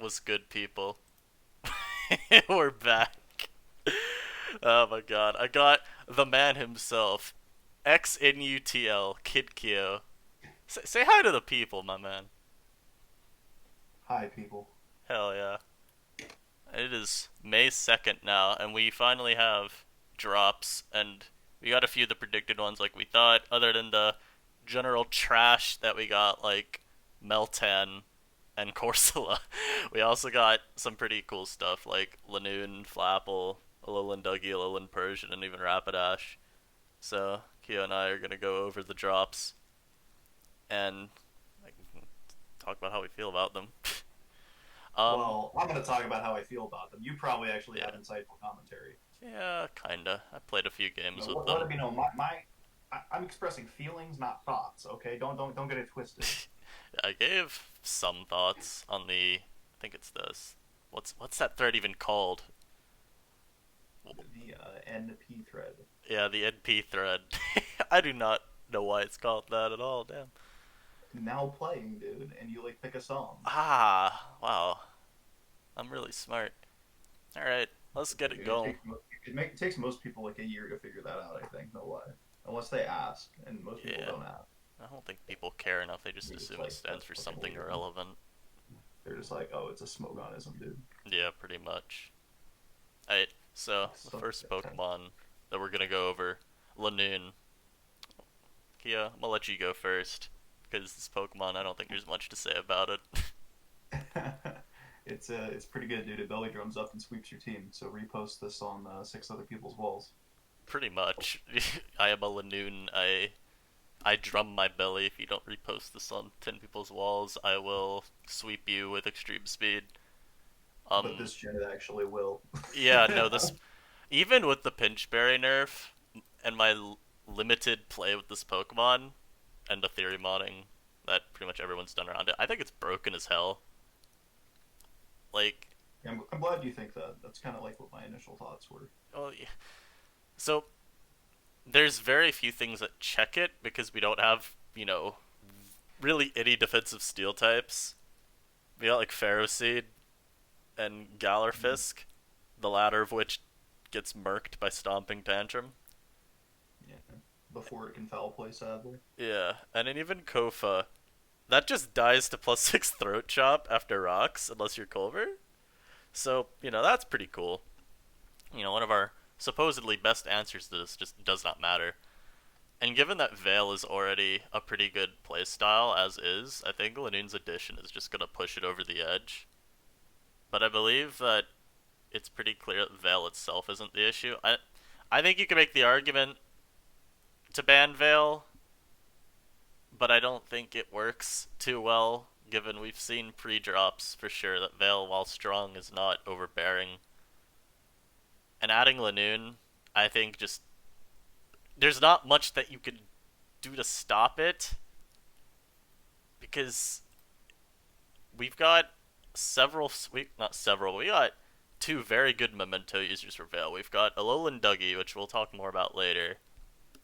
was good, people? We're back. Oh my god. I got the man himself, XNUTL, Kid Kiyo. Say hi to the people, my man. Hi, people. Hell yeah. It is May 2nd now, and we finally have drops, and we got a few of the predicted ones like we thought, other than the general trash that we got, like Meltan and Corsola. We also got some pretty cool stuff like Linoone, Flapple, Alolan Dougie, Alolan Persian, and even Rapidash. So, Kyo and I are going to go over the drops and like, talk about how we feel about them. um, Well, I'm going to talk about how I feel about them. You probably actually have yeah. insightful commentary. Yeah, kinda. I played a few games with Let them. me know. I'm expressing feelings, not thoughts. Okay, don't get it twisted. I gave some thoughts on the. I think it's this. What's that thread even called? The NP thread. Yeah, the NP thread. I do not know why it's called that at all. Damn. Now playing, dude, and you like pick a song. Ah, wow. I'm really smart. All right, let's get it It going. takes it takes most people like a year to figure that out. I think no lie, unless they ask, and most people Yeah, don't ask. I don't think people care enough. They just They're just assume it like, stands that's for fucking something weird. irrelevant. They're just like, oh, it's a Smogonism, dude. Yeah, pretty much. Alright, so It's the so first Pokemon that we're gonna go over, Linoone. Kia, I'm gonna let you go first, because this Pokemon, I don't think there's much to say about it. it's pretty good, dude. It belly drums up and sweeps your team. So repost this on six other people's walls. Pretty much. I am a Linoone. I drum my belly. If you don't repost this on 10 people's walls, I will sweep you with extreme speed. But Um, this gen it actually will. yeah, no, this, even with the Pinch Berry nerf, and my limited play with this Pokemon, and the theory modding that pretty much everyone's done around it, I think it's broken as hell. Like, I'm glad you think that. That's kind of like what my initial thoughts were. oh yeah. So there's very few things that check it because we don't have, really any defensive steel types. We got like Ferroseed and Mhm. Gallarfisk, the latter of which gets murked by Stomping Tantrum. Yeah. Before it can foul play, sadly. Yeah, and then even Kofa, that just dies to +6 Throat Chop after rocks, unless you're Culver. So, that's pretty cool. One of our supposedly best answers to this just does not matter. And given that Veil is already a pretty good playstyle as is, I think Linoone's addition is just going to push it over the edge. But I believe that it's pretty clear that Veil itself isn't the issue. I think you can make the argument to ban Veil, but I don't think it works too well, given we've seen pre-drops for sure that Veil, while strong, is not overbearing. And adding Linoone, I think just there's not much that you could do to stop it because we've got not several, we got two very good memento users for Veil. We've got Alolan Dougie, which we'll talk more about later,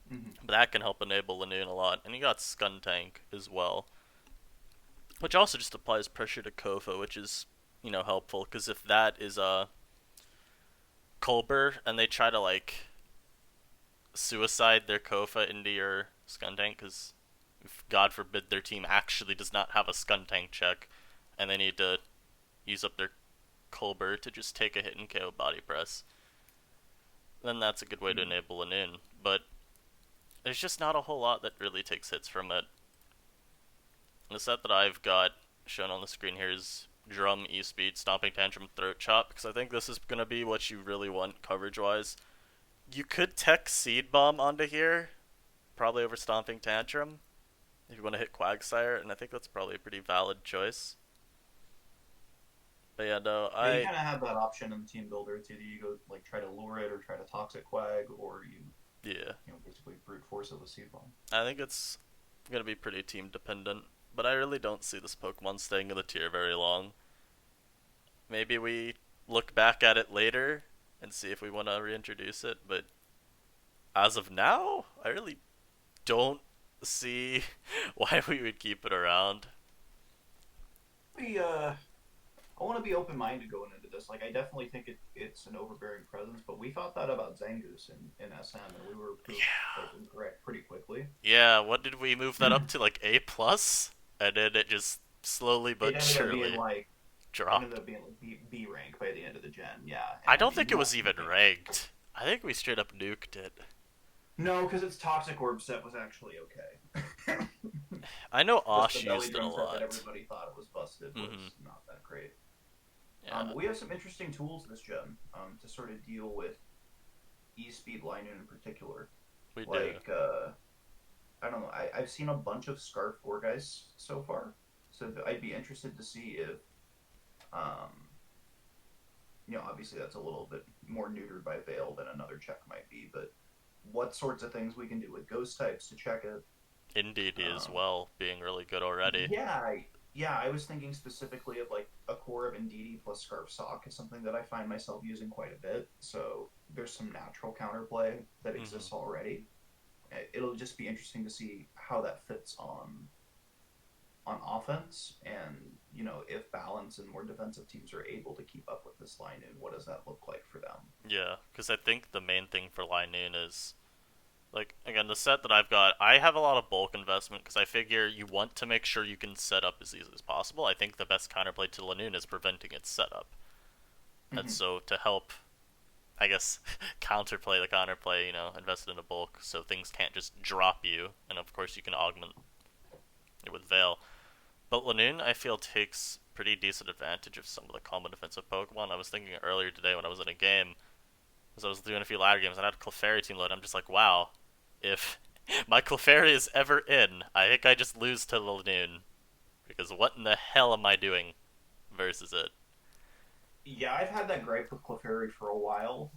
Hmm. but that can help enable Linoone a lot. And you got Skuntank as well, which also just applies pressure to Kofa, which is, helpful, because if that is a Colbur and they try to, like, suicide their Kofa into your Skuntank, because God forbid their team actually does not have a Skuntank check, and they need to use up their Colbur to just take a hit and KO body press, then that's a good way to Hmm. enable an in. But there's just not a whole lot that really takes hits from it. The set that I've got shown on the screen here is Drum, E-Speed, Stomping Tantrum, Throat Chop, because I think this is going to be what you really want coverage-wise. You could tech Seed Bomb onto here, probably over Stomping Tantrum, if you want to hit Quagsire, and I think that's probably a pretty valid choice. But yeah, no, Yeah, you kind of have that option in the team builder. It's either you go like try to lure it or try to toxic quag, or yeah, basically brute force of a seed bomb. I think it's going to be pretty team dependent, but I really don't see this Pokemon staying in the tier very long. Maybe we look back at it later and see if we want to reintroduce it, but as of now, I really don't see why we would keep it around. We I want to be open minded going into this. Like, I definitely think it's an overbearing presence, but we thought that about Zangoose in SM, and we were proved like incorrect pretty quickly. Yeah, what did we move that up to, like A plus? And then it just slowly It but ended up being surely like dropped. B rank by the end of the gen. Yeah, I and don't think you it won't was see even pink. ranked. I think we straight up nuked it. No, because its toxic orb set was actually okay. I know Just the Osh belly used it a drum set that lot. everybody thought it was busted Hmm. was not that great. Yeah, But we have some interesting tools this gen to sort of deal with espeed linoone in particular. we do. Like I don't know, I've seen a bunch of Scarf Gore guys so far, so I'd be interested to see if um, obviously that's a little bit more neutered by Veil than another check might be, but what sorts of things we can do with ghost types to check it. Indeed as Um, well, being really good already. yeah, I was thinking specifically of like a core of Indeedee plus Scarf Sock is something that I find myself using quite a bit. So there's some natural counterplay that Hmm. exists already. It'll just be interesting to see how that fits on offense, and if balance and more defensive teams are able to keep up with this line, and what does that look like for them? Yeah, because I think the main thing for Linoone is, like, again, the set that I've got, I have a lot of bulk investment because I figure you want to make sure you can set up as easily as possible. I think the best counterplay to Linoone is preventing its setup. And Mm-hmm. so to help, I guess, counterplay the counterplay, invested in a bulk so things can't just drop you. And of course, you can augment it with Veil. But Linoone, I feel, takes pretty decent advantage of some of the combo defensive Pokemon. I was thinking earlier today when I was in a game, as I was doing a few ladder games, and I had a Clefairy team load. I'm just like, wow, if my Clefairy is ever in, I think I just lose to Linoone. Because what in the hell am I doing versus it? Yeah, I've had that gripe with Clefairy for a while.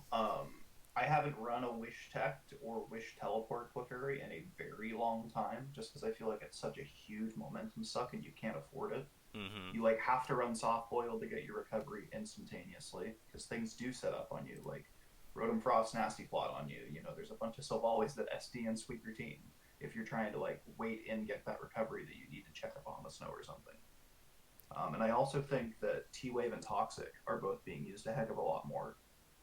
I haven't run a Wish Tech or Wish Teleport Clefairy in a very long time, just because I feel like it's such a huge momentum suck and you can't afford it. Mm-hmm. You like have to run soft boil to get your recovery instantaneously because things do set up on you, like Rotom Frost Nasty Plot on you. There's a bunch of Silvalways that SD and sweep your team if you're trying to like wait and get that recovery that you need to check up on the snow or something. And I also think that T Wave and Toxic are both being used a heck of a lot more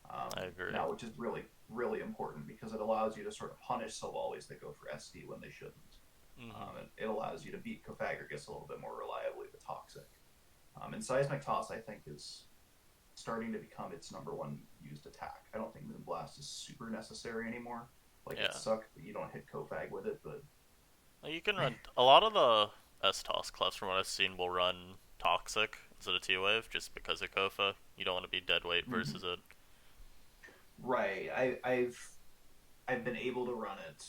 I agree. now, which is really, really important because it allows you to sort of punish Silvalways that go for SD when they shouldn't. Mm-hmm. And it allows you to beat Cofagrigus a little bit more reliably with Toxic. And Seismic Toss, I think, is starting to become its number one used attack. I don't think Moonblast is super necessary anymore. Like, it Yeah. sucks that you don't hit Cofag with it, but Well, you can run a lot of the S-Toss clubs from what I've seen will run Toxic instead of T-Wave just because of Kofa. You don't want to be dead weight versus it. right. I've been able to run it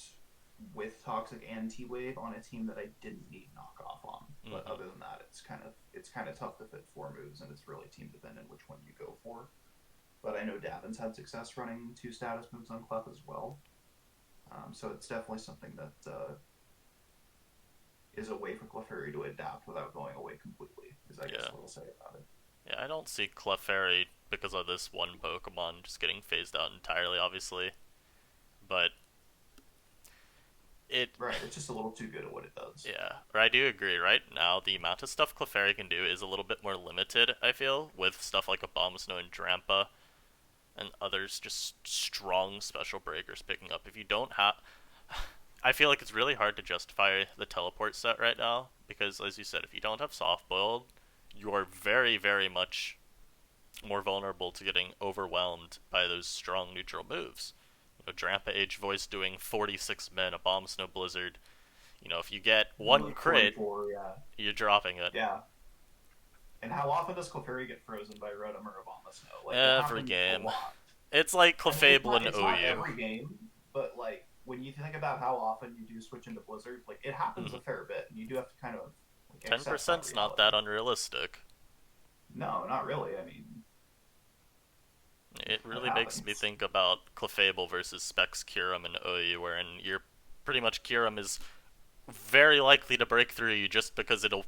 with Toxic and T Wave on a team that I didn't need knockoff on. But Mm-hmm. other than that, it's kind of tough to fit four moves, and it's really team dependent which one you go for. But I know Davin's had success running two status moves on Clef as well. So it's definitely something that is a way for Clefairy to adapt without going away completely. Is I guess Yeah. what I'll say about it. Yeah, I don't see Clefairy because of this one Pokemon just getting phased out entirely, obviously. But it, Right, it's just a little too good at what it does. yeah, or I do agree. Right now, the amount of stuff Clefairy can do is a little bit more limited. I feel with stuff like Abomasnow and Drampa and others, just strong special breakers picking up. If you don't have, I feel like it's really hard to justify the teleport set right now because, as you said, if you don't have soft boiled, you are very, very much more vulnerable to getting overwhelmed by those strong neutral moves. Drampa Age Voice doing 46 men, a Bomb Snow Blizzard. If you get one Like crit, 44, yeah. you're dropping it. Yeah. And how often does Clefairy get frozen by Rotom or Abomasnow? Like, it Every happens a game. lot. It's like And it's Clefable not and it's not OU. every game, but like when you think about how often you do switch into Blizzard, like it happens Mm-hmm. a fair bit, and you do have to kind of like accept that 10%'s not that reality. unrealistic. No, not really. I mean, It it really makes me happens. think about Clefable versus Specs Kyurem and OU, wherein you're pretty much Kyurem is very likely to break through you just because it'll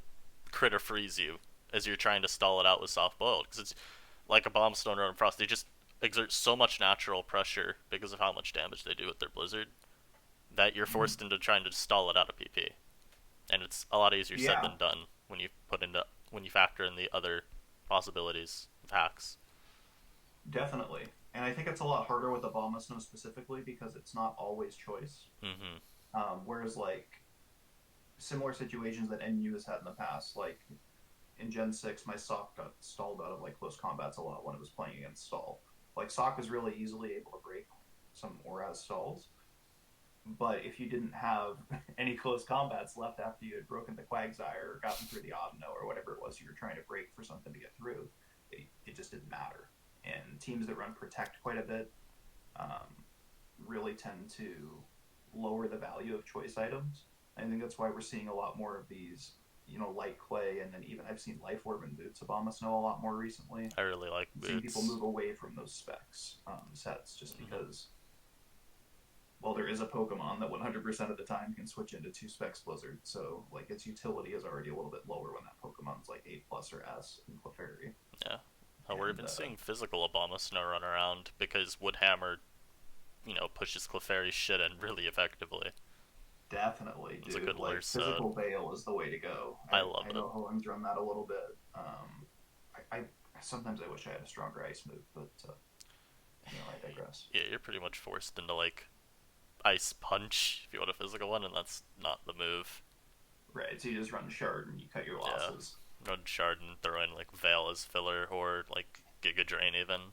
crit or freeze you as you're trying to stall it out with soft boiled. Because it's like a bomb stone or a frost, they just exert so much natural pressure because of how much damage they do with their blizzard that you're Mhm. forced into trying to stall it out of PP. And it's a lot easier said Yeah, than done when you factor in the other possibilities of hacks. Definitely. And I think it's a lot harder with Abomasnow specifically because it's not always choice. Mm-hmm. Whereas like similar situations that NU has had in the past, like in Gen 6, my sock got stalled out of like close combats a lot when it was playing against stall. Like sock is really easily able to break some Oraz stalls, but if you didn't have any close combats left after you had broken the Quagsire or gotten through the Obno or whatever it was you were trying to break for something to get through, it just didn't matter. And teams that run Protect quite a bit really tend to lower the value of choice items. I think that's why we're seeing a lot more of these, light clay, and then even I've seen Life Orb and Boots of Abomasnow a lot more recently. I really like I'm seeing people boots. move away from those specs sets just Mm-hmm. because, well, there is a Pokemon that 100% of the time can switch into two specs Blizzard, so like its utility is already a little bit lower when that Pokemon's like A plus or S in Clefairy. Yeah. We're And even seeing physical Abomasnow run around because Woodhammer, pushes Clefairy's shit in really effectively. definitely, It's a dude, good like lure set. physical Veil is the way to go. I I love it. know Hoeng's run that a little bit. I sometimes I wish I had a stronger ice move, but I digress. Yeah, you're pretty much forced into like Ice Punch if you want a physical one, and that's not the move. Right, so you just run Shard and you cut your Yeah. losses. Run Shard and throw in like Veil as filler or like Giga Drain even.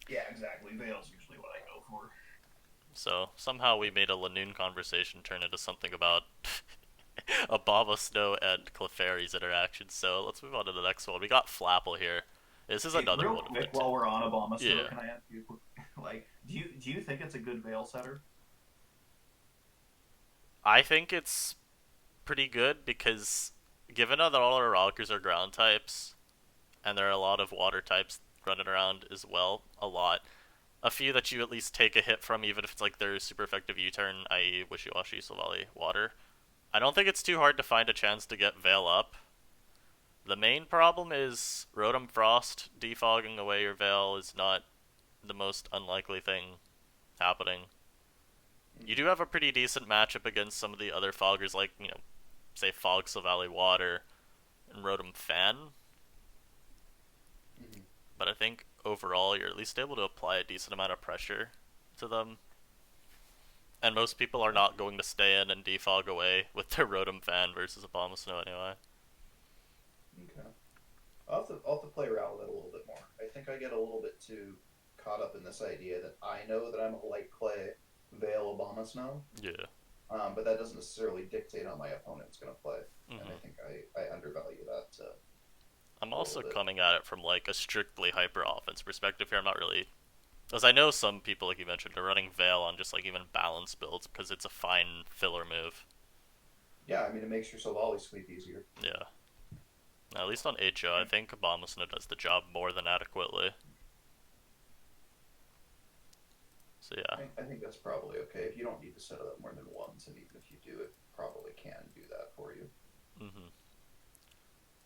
Yeah, exactly. Veil's usually what I go for. So somehow we made a Linoone conversation turn into something about Abomasnow and Clefairy's interactions. So let's move on to the next one. We got Flapple here. This is Hey, another real one of the quick, while we're on Obama Snow, yeah. can I ask you a quick, like, do you think it's a good Veil setter? I think it's pretty good because given that all our rockers are ground types and there are a lot of water types running around as well, a lot. A few that you at least take a hit from, even if it's like their super effective U-turn, i.e., Wishy Washy, Silvally, Water. I don't think it's too hard to find a chance to get Veil up. The main problem is Rotom Frost defogging away your Veil is not the most unlikely thing happening. You do have a pretty decent matchup against some of the other foggers, like, say Fog Silvally Water and Rotom Fan, Mm-hmm. but I think overall you're at least able to apply a decent amount of pressure to them. And most people are not going to stay in and defog away with their Rotom Fan versus Abomasnow anyway. Okay. I'll have to play around with it a little bit more. I think I get a little bit too caught up in this idea that I know that I'm a light clay Veil Obama Snow, Yeah. but that doesn't necessarily dictate how my opponent's going to play. And I Hmm. think I undervalue that I'm a little also bit. coming at it from like a strictly hyper offense perspective here. I'm not really, because I know some people, like you mentioned, are running Veil on just like even balance builds because it's a fine filler move. Yeah, I mean, it makes your Solvali sweep easier. Yeah. Now, at least on HO, I think Abomasnow does the job more than adequately. So yeah. I think that's probably okay. If you don't need to set it up more than once, and even if you do, it probably can do that for you. Hmm.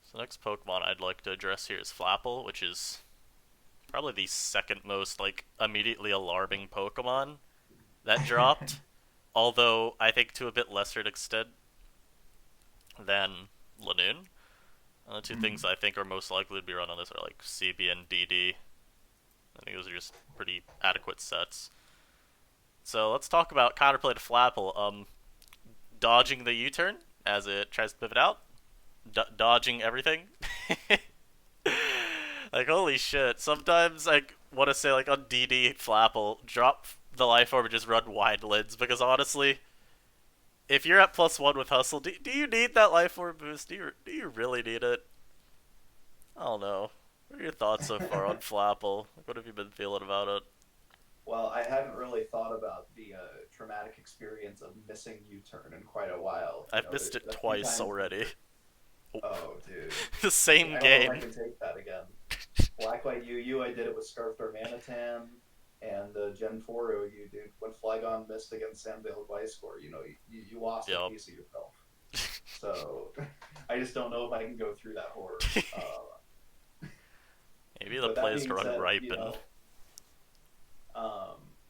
So next Pokemon I'd like to address here is Flapple, which is probably the second most like immediately alarming Pokemon that dropped. Although I think to a bit lesser extent than Lanoon. And the two things Mm. I think are most likely to be run on this are like CB and DD. I think those are just pretty adequate sets. So let's talk about counterplay to Flapple. Dodging the U-turn as it tries to pivot out, dodging everything. Like holy shit! Sometimes I want to say like on DD Flapple, drop the life orb and just run wide lids because honestly, if you're at +1 with Hustle, do you need that life orb boost? Do you really need it? I don't know. What are your thoughts so far on Flapple? Like, what have you been feeling about it? Well, I haven't really thought about the traumatic experience of missing U-turn in quite a while. I've missed There's it a few twice times already. where, oh, dude, The same I don't know if I game. can take that again. Black White UU, I did it with Scarf Dormanitan, and the Gen 4 OU, dude, when Flygon missed against Sandvale Gliscor, you lost a Yup. piece of yourself. So I just don't know if I can go through that horror. Maybe the But that plays being to run said, Ripen.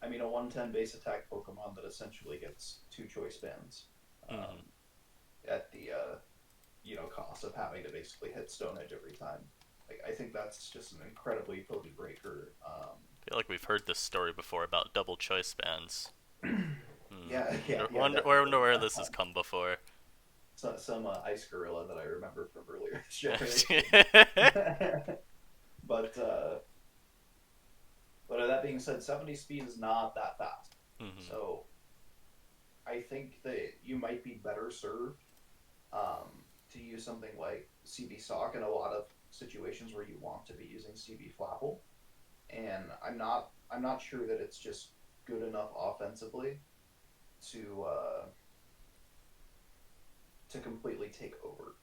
I mean, a 110 base attack Pokemon that essentially gets two choice bands Mm-hmm. at the cost of having to basically hit Stone Edge every time. Like I think that's just an incredibly code breaker. I feel like we've heard this story before about double choice bands. Hmm. Yeah, yeah, yeah, Wonder definitely. where this has come before. Some ice gorilla that I remember from earlier this generation. hmm but that being said, 70 speed is not that fast. So I think that you might be better served to use something like CB stock in a lot of situations where you want to be using CB flapple. And I'm not sure that it's just good enough offensively to to completely take over.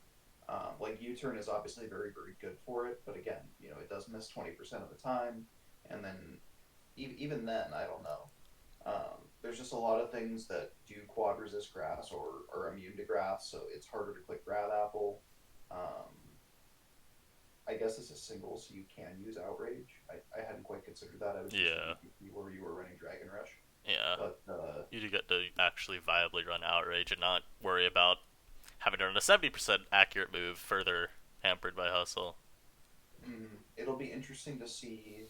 Like U-turn is obviously very very good for it, but again, it does miss 20% of the time, and then even then, I don't know. There's just a lot of things that do quad resist grass or are immune to grass, so it's harder to click grab apple. Um, I guess it's a single, so you can use outrage. I hadn't quite considered that. I was just Yeah. thinking where you were running dragon rush, Yeah. but You do get to actually viably run outrage and not worry about having to run a 70% accurate move further hampered by hustle. it'll be interesting to see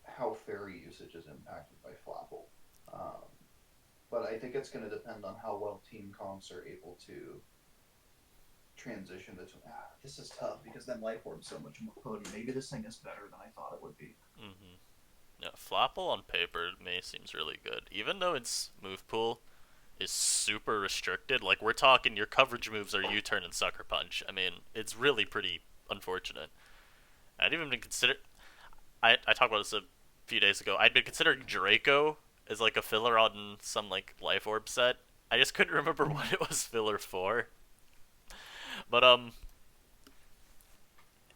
how fairy usage is impacted by Flapple. Um, but I think it's going to depend on how well team comps are able to transition between. This is tough because then Life Orb's so much more potent. Maybe this thing is better than I thought it would be. hmm Yeah, Flapple on paper to me seems really good, even though its move pool is super restricted. Like we're talking, your coverage moves are U-turn and sucker punch. I mean, it's really pretty unfortunate. I'd even been consider. I talked about this a few days ago. I'd been considering Draco as like a filler on some like Life Orb set. I just couldn't remember what it was filler for. But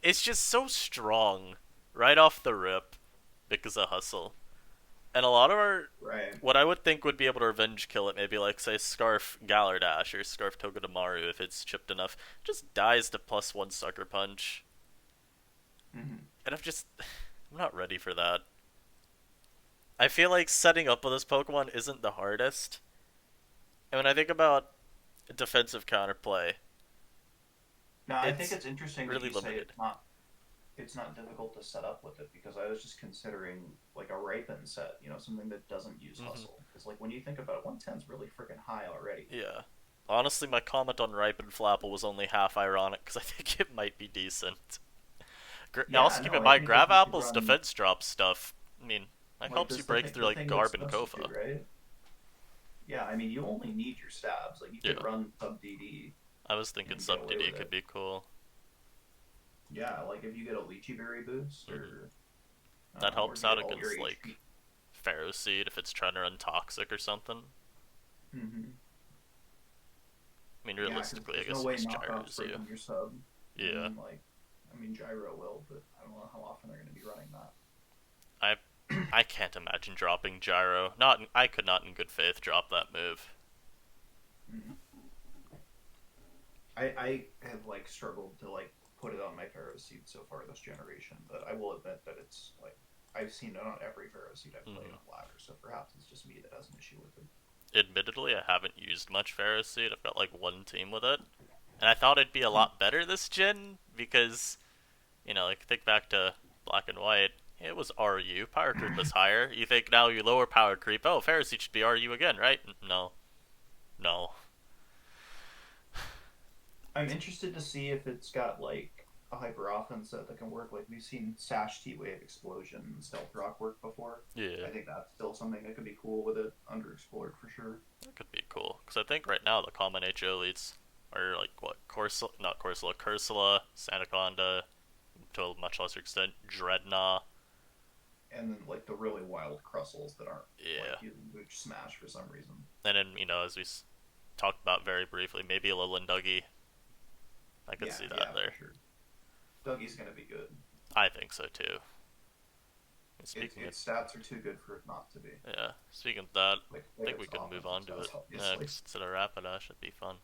it's just so strong right off the rip because of hustle. And a lot of our Right. what I would think would be able to revenge kill it, maybe like say Scarf Galardash or Scarf Togedemaru if it's chipped enough, just dies to +1 sucker punch. Mm-hmm. And I'm not ready for that. I feel like setting up with this Pokemon isn't the hardest. And when I think about defensive counterplay, Now I think it's it's interesting that really you say limited. it's not difficult to set up with it because I was just considering like a ripen set, something that doesn't use hmm hustle. Because like when you think about it, 110 is really freaking high already. Yeah. Honestly, my comment on Ripe and Flapple was only half ironic because I think it might be decent. Yeah, Also, keep no, in I mind, think if Grav you could Apple's run defense drop stuff, I mean, that like helps you this break through the like thing with Garb and substitute, Kofa. right? Yeah, I mean you only need your stabs. Like you Yeah. could run sub DD I was thinking and get Sub away DD with could it. be cool. Yeah, like if you get a Lychee Berry boost hmm That or helps you get out all your against like HP. Pharaoh Seed if it's trying to run Toxic or something. Mm-hmm. I mean, Yeah, because realistically, I there's no guess it way just knockoffs gyros break you. on your sub. Yeah. I mean Gyro will, but I don't know how often they're going to be running I that. I can't imagine dropping Gyro. Not I could not in good faith drop that move. I have like struggled to like put it on my Pharaoh seed so far this generation, but I will admit that it's like I've seen it on every Pharaoh seed I've played hmm on ladder, so perhaps it's just me that has an issue with it. Admittedly, I haven't used much Pharaoh Seed. I've got like one team with it, and I thought it'd be a lot better this gen because like think back to Black and White. It was RU. Power creep was higher. You think now you lower power creep. Oh, Pharaoh Seed should be RU again, right? No, no. I'm interested to see if it's got like a hyper offense that can work. Like we've seen Sash T Wave Explosion and Stealth Rock work before. Yeah, I think that's still something that could be cool with it underexplored for sure. that could be cool. Because I think right now the common HO elites are like what Corsola, not Corsola, Cursula, Sandaconda, to a much lesser extent, Dreadnought. And then like the really wild Crustles that aren't Yeah, like using Mooch Smash for some reason. and then as we talked about very briefly, maybe a Lilin Dougie. I could Yeah, see that yeah, for there. sure. Dougie's gonna be good. I think so too. Its Speaking of its stats are too good for it not to be. yeah, speaking of that, I Like think we its could move offensive on to it stats, obviously. next instead of Rapidash. It'd be fun.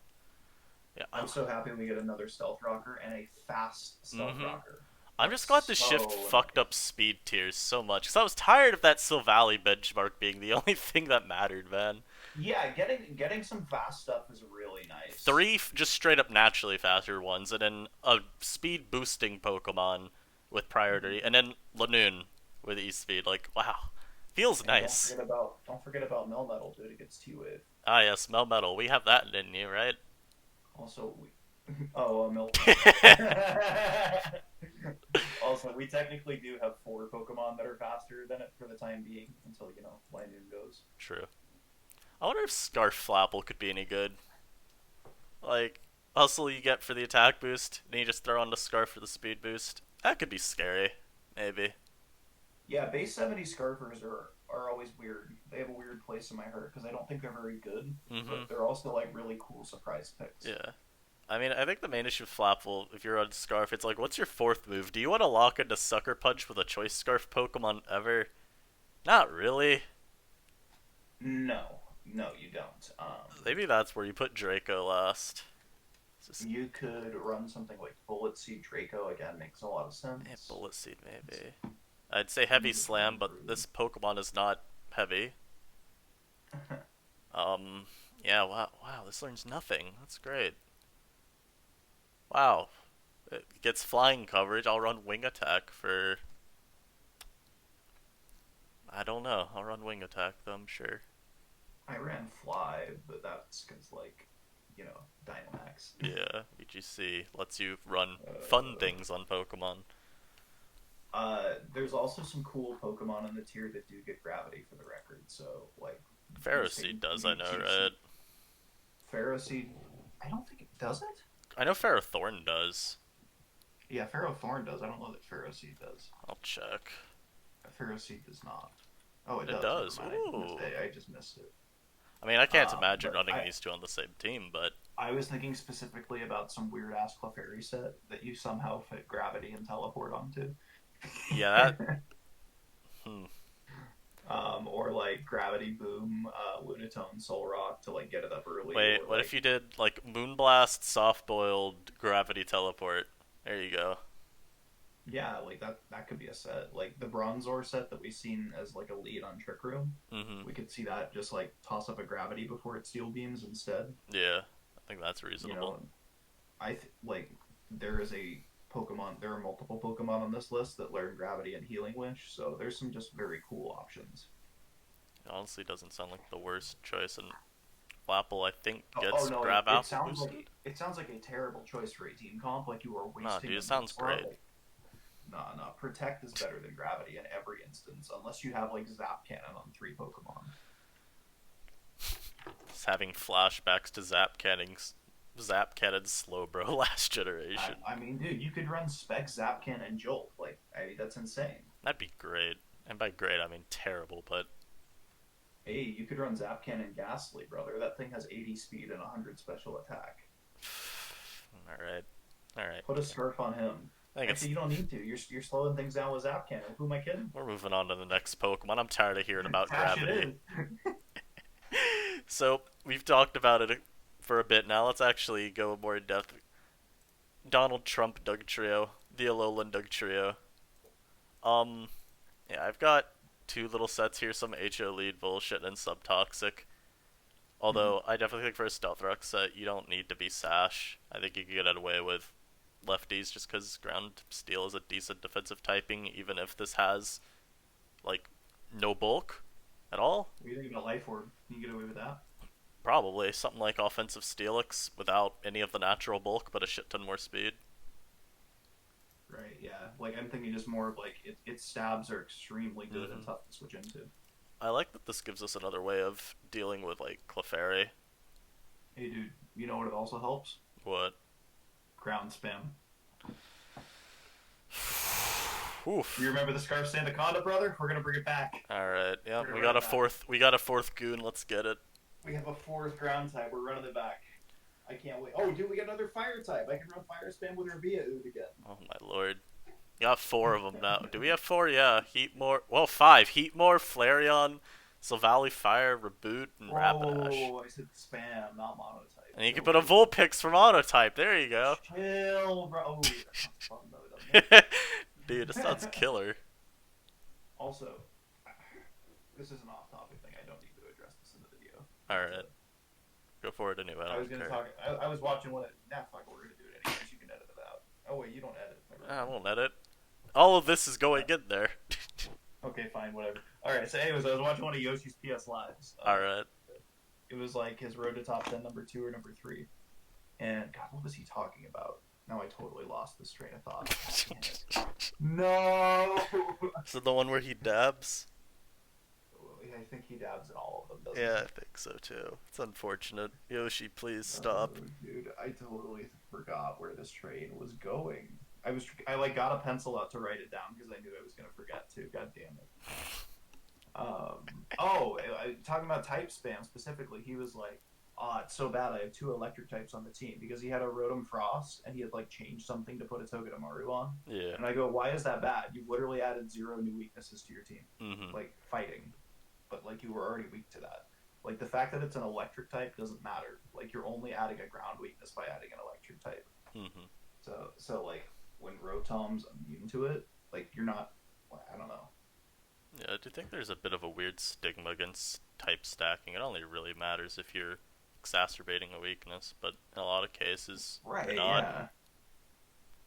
Yeah. I'm so happy we get another Stealth Rocker and a fast Stealth Mhm. Rocker. I'm just glad the shift So fucked up speed tiers so much because I was tired of that Silvally benchmark being the only thing that mattered, man. Yeah, getting some fast stuff is really nice. Three just straight up naturally faster ones, and then a speed boosting Pokemon with priority, and then linoone with E speed. Like, wow, feels And nice. don't forget about Melmetal, dude. It gets T-Wave. Ah, yes, Melmetal. We have that, didn't you? Right? Also, Miltank. Also, we technically do have four Pokemon that are faster than it for the time being until Linoone goes. True. I wonder if Scarf Flapple could be any good. Like, hustle you get for the attack boost, then you just throw on the Scarf for the speed boost. That could be scary. Maybe. Yeah, base 70 Scarfers are always weird. They have a weird place in my heart because I don't think they're very good, Mm-hmm. but they're also like really cool surprise picks. Yeah. I mean, I think the main issue with Flapple, if you're on Scarf, it's like, what's your fourth move? Do you want to lock into Sucker Punch with a Choice Scarf Pokemon ever? Not really. No, no, you don't. Maybe that's where you put Draco last. It's just, You could run something like Bullet Seed Draco again, makes a lot of sense. Bullet Seed, maybe. I'd say Heavy Easy to Slam, but improve. this Pokemon is not heavy. Yeah, wow, wow, this learns nothing. That's great. Wow. It gets flying coverage. I'll run Wing Attack for. I don't know. I'll run Wing Attack, though, I'm sure. I ran Fly, but that's because Dynamax. Yeah, VGC lets you run fun Uh, things on Pokemon. there's also some cool Pokemon in the tier that do get gravity for the record. So like Ferroseed boosting does, I know, right? VGC, Ferroseed. I don't think it does it. I know Ferrothorn does. Yeah, Ferrothorn does. I don't know that Ferroseed does. I'll check. Ferroseed does not. Oh, it It does. Never does. mind. Ooh. I just missed it. I mean, I can't imagine But running these two on the same team, but I was thinking specifically about some weird ass Clefairy set that you somehow fit gravity and teleport onto. yeah, that. Hmm. Or like Gravity Boom, Lunatone, Soul Rock to like get it up early, Wait, or what if like you did like Moonblast, Soft Boiled, Gravity Teleport? There you go. yeah, like that could be a set. Like the Bronzor set that we've seen as like a lead on Trick Room, Mm-hmm. we could see that just like toss up a Gravity before it Steel Beams instead. Yeah, I think that's You reasonable. know, like there is a Pokemon. There are multiple Pokemon on this list that learn Gravity and Healing Wish, so there's some just very cool options. It honestly doesn't sound like the worst choice, and Flapple, I think, Oh gets no, Grab it Out sounds like boosted. it sounds like a terrible choice for a team comp. Like you are Nah, wasting dude, a it move sounds slot. great. Like no, no, Protect is better than Gravity in every instance, unless you have like Zap Cannon on three Pokemon. Just having flashbacks to Zap Cannon's Slowbro last I, generation. I mean, dude, you could run Spec, Zap Cannon, and Jolt. Like, I mean, that's insane. That'd be great. And by great, I mean terrible, but Hey, you could run Zap Cannon Ghastly, brother. That thing has 80 speed and 100 special attack. alright. Alright. Put a Scarf on him. I think it's. Actually, you don't need to. You're slowing things down with Zap Cannon. Who am I kidding? We're moving on to the next Pokemon. I'm tired of hearing about Cash it gravity. in. So, we've talked about it for a bit now. Let's actually go more in depth. Donald Trump Doug Trio. The Alolan Doug Trio. Um, yeah, I've got two little sets here, some HO lead bullshit and subtoxic. Although I definitely think for a stealth rock set, you don't need to be sash. I think you can get away with lefties just because ground steel is a decent defensive typing, even if this has like no bulk at all. What do you think about Life Orb? Can you get away with that? Probably something like offensive Steelix without any of the natural bulk, but a shit ton more speed. Right, yeah. Like, I'm thinking just more of like, its stabs are extremely good and Mm-hmm. tough to switch into. I like that this gives us another way of dealing with like Clefairy. Hey, dude, you know what it also helps? What? Ground spam. Oof. You remember the Scarf Sandaconda, brother? We're gonna bring it back. All right. Yeah, We're gonna we run got it a back. fourth. We got a fourth goon. Let's get it. We have a fourth ground type. We're running it back. I can't wait. Oh, dude, we got another fire type. I can run fire spam with Rabia Ood again. Oh my lord. We got four of them now. Do we have four? Yeah. Heatmore. Well, five. Heatmore, Flareon, Silvally Fire, Reboot, and Rapidash. Whoa, I said spam, not monotype. And you can Chill, put a chill. Vulpix from Autotype. There you go. Chill, bro. Oh, that sounds fun though, doesn't Dude, this sounds it? killer. Also, this is an off-topic thing. I don't need to address this in the video. All Not to. right, go for it anyway. I I was don't gonna care. talk. I was watching one. Nah, fuck it. We're gonna do it anyways. You can edit it out. Oh wait, you don't edit. Never I mind. won't edit. All of this is going in there. Okay, fine, whatever. All right. So, anyways, I was watching one of Yoshi's PS lives. All right. It was like his Road to Top 10 number two or number three, and God, what was he talking about? Now I totally lost this train of thought. God damn it. No. So the one where he dabs? I think he dabs in all of them, doesn't Yeah, he? I think so too. It's unfortunate. Yoshi, please Oh, stop. dude, I totally forgot where this train was going. I like got a pencil out to write it down because I knew I was gonna forget too. God damn it. Talking about type spam specifically, he was like, "Oh, it's so bad. I have two electric types on the team because he had a Rotom Frost and he had like changed something to put a Togedemaru on." Yeah. And I go, "Why is that bad? You've literally added zero new weaknesses to your team, Mm-hmm. like fighting, but like you were already weak to that. Like the fact that it's an electric type doesn't matter. Like you're only adding a ground weakness by adding an electric type. Mm-hmm. So like when Rotom's immune to it, like you're not. I don't know. Yeah, I do think there's a bit of a weird stigma against type stacking. It only really matters if you're exacerbating a weakness, but in a lot of cases, you're Right? not. Yeah.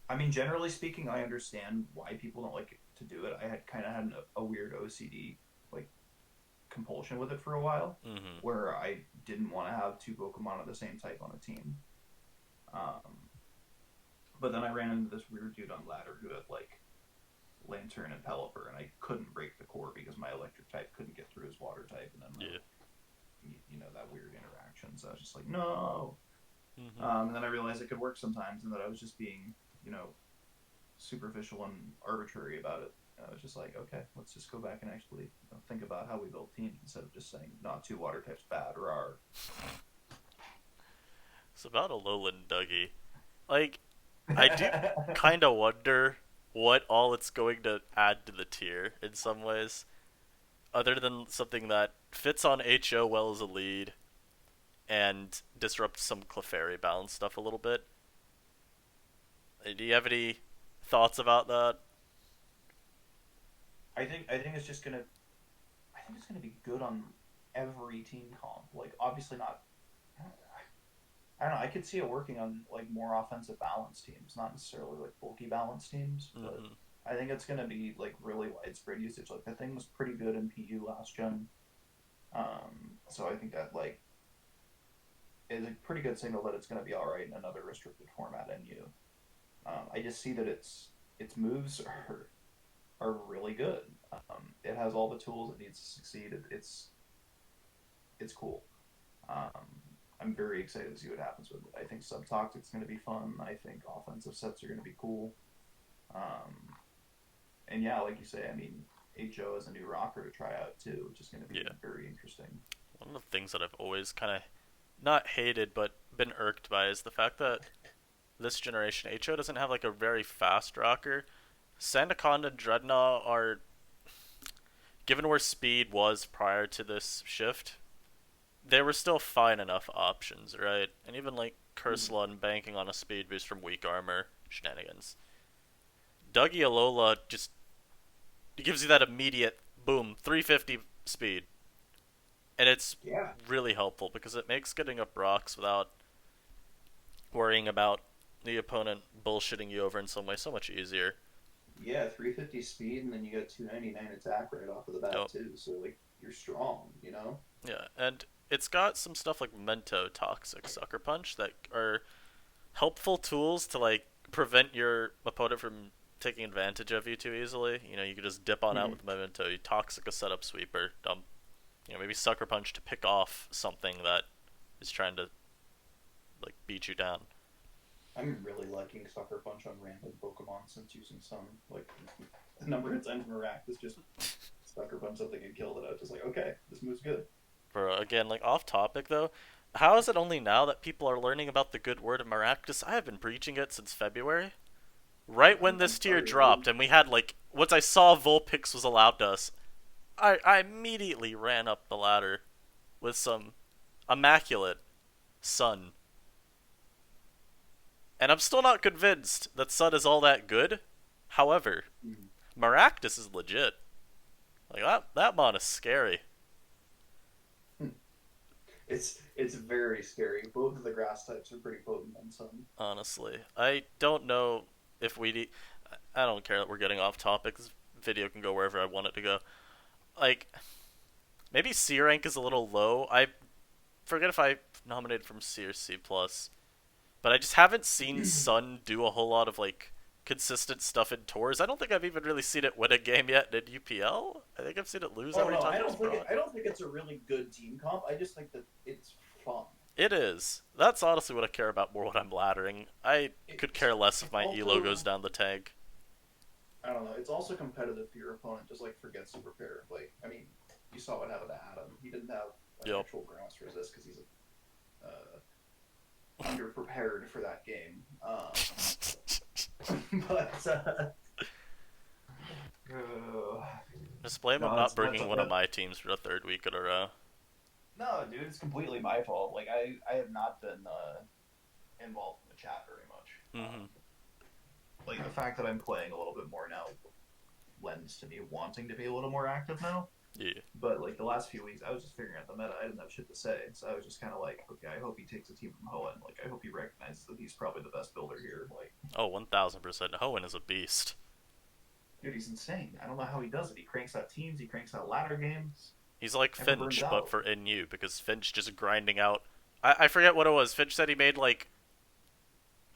I mean, generally speaking, I understand why people don't like to do it. I had kind of had a weird OCD like compulsion with it for a while, Mm-hmm. where I didn't want to have two Pokemon of the same type on a team. Um, but then I ran into this weird dude on ladder who had like Lantern and Pelipper, and I couldn't break the core because my electric type couldn't get through his water type, and then like, Yeah. that weird interaction. So I was just like, no. Mm-hmm. And then I realized it could work sometimes, and that I was just being superficial and arbitrary about it. And I was just like, okay, let's just go back and actually think about how we build teams instead of just saying not two water types bad or are. It's about Alolan Dougie. Like, I do kind of wonder what all it's going to add to the tier in some ways, other than something that fits on HO well as a lead and disrupts some Clefairy balance stuff a little bit. Do you have any thoughts about that? I think it's just gonna I think it's gonna be good on every team comp. Like obviously not. I don't know. I could see it working on like more offensive balance teams, not necessarily like bulky balance teams, but Mm-hmm. I think it's gonna be like really widespread usage. Like the thing was pretty good in PU last gen, so I think that like is a pretty good signal that it's gonna be all right in another restricted format. NU. I just see that its moves are really good. It has all the tools it needs to succeed. It's cool. Um, I'm very excited to see what happens with it. I think Subtoxic's going to be fun. I think offensive sets are going to be cool. Um, and yeah, like you say, I mean, HO is a new rocker to try out too, which is going to be Yeah. very interesting. One of the things that I've always kind of not hated but been irked by is the fact that this generation HO doesn't have like a very fast rocker. Sandaconda and Dreadnought are, given where speed was prior to this shift, they were still fine enough options, right? And even like Cursalon banking on a speed boost from weak armor shenanigans. Dougie Alola just gives you that immediate boom, 350 speed. And it's Yeah, really helpful because it makes getting up rocks without worrying about the opponent bullshitting you over in some way so much easier. yeah, 350 speed, and then you got 299 attack right off of the bat Yep. too. So like you're strong, you know. Yeah, and it's got some stuff like Memento Toxic Sucker Punch that are helpful tools to like prevent your opponent from taking advantage of you too easily. You know, you could just dip on out Mm-hmm. with Memento, you toxic a setup sweeper, dump, maybe Sucker Punch to pick off something that is trying to like beat you down. I'm really liking Sucker Punch on random Pokemon since using some. Like, the number of times Maractus just Sucker Punch something and killed it. I was just like, okay, this move's good. For again, like off topic though, how is it only now that people are learning about the good word of Maractus? I have been preaching it since February. Right when I'm this tier sorry, dropped, dude. and we had like once I saw Vulpix was allowed to us, I immediately ran up the ladder with some immaculate Sun. And I'm still not convinced that Sun is all that good. However, Mm. Maractus is legit. Like that mon is scary. It's very scary. Both of the grass types are pretty potent on some. Honestly, I don't know if we need. I don't care that we're getting off topic. This video can go wherever I want it to go. Like, maybe C rank is a little low. I forget if I nominated from C or C plus, but I just haven't seen Sun do a whole lot of like consistent stuff in tours. I don't think I've even really seen it win a game yet in UPL. I think I've seen it lose Oh every no, time there's Braun. I don't think it's a really good team comp. I just think that it's fun. It is. That's honestly what I care about more when I'm laddering. I could care less if It's my elo goes also down the tank. I don't know. It's also competitive for your opponent just like forgets to prepare. Like I mean, you saw what happened to Adam. He didn't have an Yep. actual grounds resist because he's underprepared for that game. But Just blame him no, not that's bringing one of my teams for the third week in a row. no, dude. It's completely my fault. Like I have not been involved in the chat very much. Mm-hmm. Like the fact that I'm playing a little bit more now lends to me wanting to be a little more active now. Yeah. But like the last few weeks, I was just figuring out the meta. I didn't have shit to say, so I was just kind of like, okay, I hope he takes a team from Hoenn. Like I hope he recognizes that he's probably the best builder here. Like, Oh, 1000%. Hoenn is a beast. dude, he's insane. I don't know how he does it. He cranks out teams. He cranks out ladder games. He's like Never burns Finch, but out. for NU, because Finch just grinding out. I forget what it was. Finch said he made like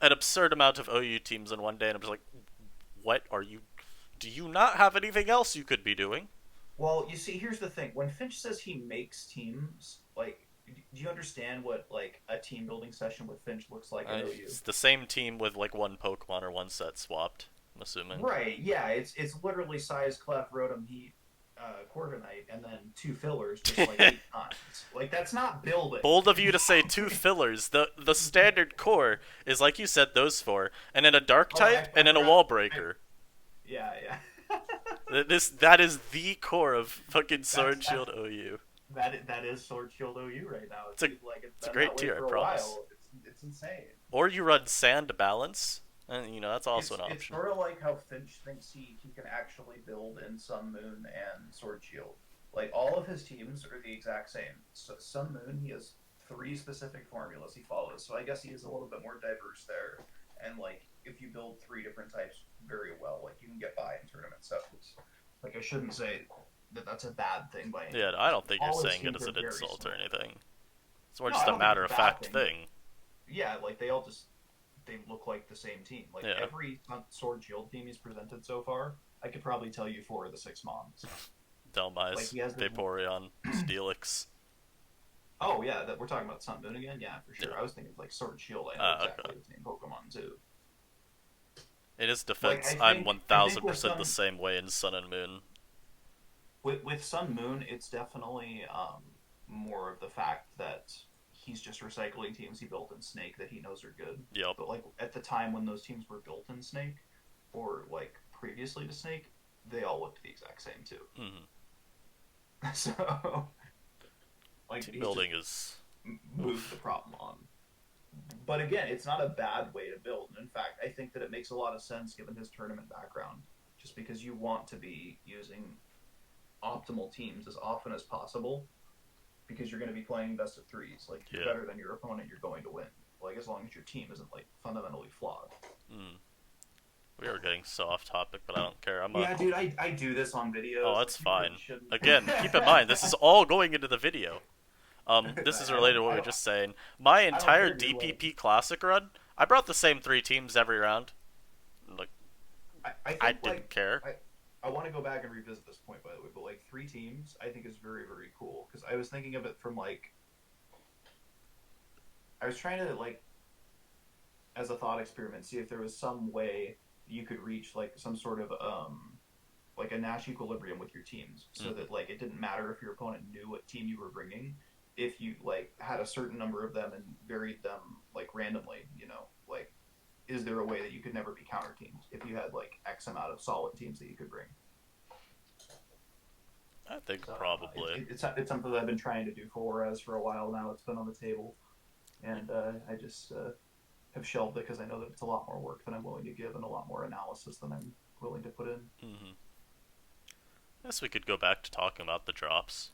an absurd amount of OU teams in one day, and I'm just like, what are you. Do you not have anything else you could be doing? Well, you see, here's the thing. When Finch says he makes teams, like, do you understand what like a team building session with Finch looks like in OU? It's the same team with like one Pokemon or one set swapped, I'm assuming. Right. Yeah. It's literally size, clef, rotom, heat, Corviknight, and then two fillers, just like 8 times. Like that's not building. Bold of you to say two fillers. The standard core is like you said, those four, and then a dark Oh, type, I and then a forgot. wall I, breaker. yeah. Yeah. That is the core of fucking Sword That's Shield OU. that is Sword Shield OU right now. It's a It's it's a been great that way tier, for I a promise. while. It's insane. Or you run Sand balance, and that's also an It's option. sort of like how Finch thinks he can actually build in Sun Moon and Sword Shield. Like all of his teams are the exact same. So Sun Moon, he has three specific formulas he follows. So I guess he is a little bit more diverse there. And like if you build three different types very well, like you can get by in tournament settings. Like I shouldn't say that that's a bad thing by any Yeah, I means. don't think you're All his saying it teams as are an very insult or similar. anything. It's more No, just I a don't think it's matter a of bad fact thing. thing. Yeah, like they all just they look like the same team. Like Yeah. every Sword Shield team he's presented so far, I could probably tell you four of the six mons. Like Delmise, he has this. Vaporeon, Steelix. Oh yeah, that we're talking about Sun Moon again. Yeah, for sure. Yeah. I was thinking of, like Sword Shield. I know Okay. exactly the same Pokemon too. In his Like defense, I'm I think 1000% the same way in Sun and Moon. With Sun Moon, it's definitely more of the fact that he's just recycling teams he built in Snake that he knows are good. Yep. But like at the time when those teams were built in Snake, or like previously to Snake, they all looked the exact same too. Mm-hmm. So like Team he's just building is. moved the Oof. problem on. But again, it's not a bad way to build. And in fact, I think that it makes a lot of sense given his tournament background. Just because you want to be using optimal teams as often as possible, because you're going to be playing best of threes. Like you're Yeah. better than your opponent, you're going to win. Like as long as your team isn't like fundamentally flawed. Mm. We are getting so off topic, but I don't care. Yeah, dude, I do this on videos. Oh, Like, that's you really fine. shouldn't. Again, keep in mind, this is all going into the video. This is related to what we were just saying. My I don't entire care, dude, like, DPP Classic run, I brought the same three teams every round. Like, I I think didn't care. I want to go back and revisit this point by the way, but like three teams, I think is very very cool because I was thinking of it from like I was trying to like as a thought experiment see if there was some way you could reach like some sort of like a Nash equilibrium with your teams so Mm. that like it didn't matter if your opponent knew what team you were bringing if you like had a certain number of them and varied them like randomly, like is there a way that you could never be counter teamed if you had like X amount of solid teams that you could bring? I think So probably. it's something that I've been trying to do for a while now. It's been on the table, and I just have shelved it because I know that it's a lot more work than I'm willing to give and a lot more analysis than I'm willing to put in. Mm-hmm. Guess we could go back to talking about the drops.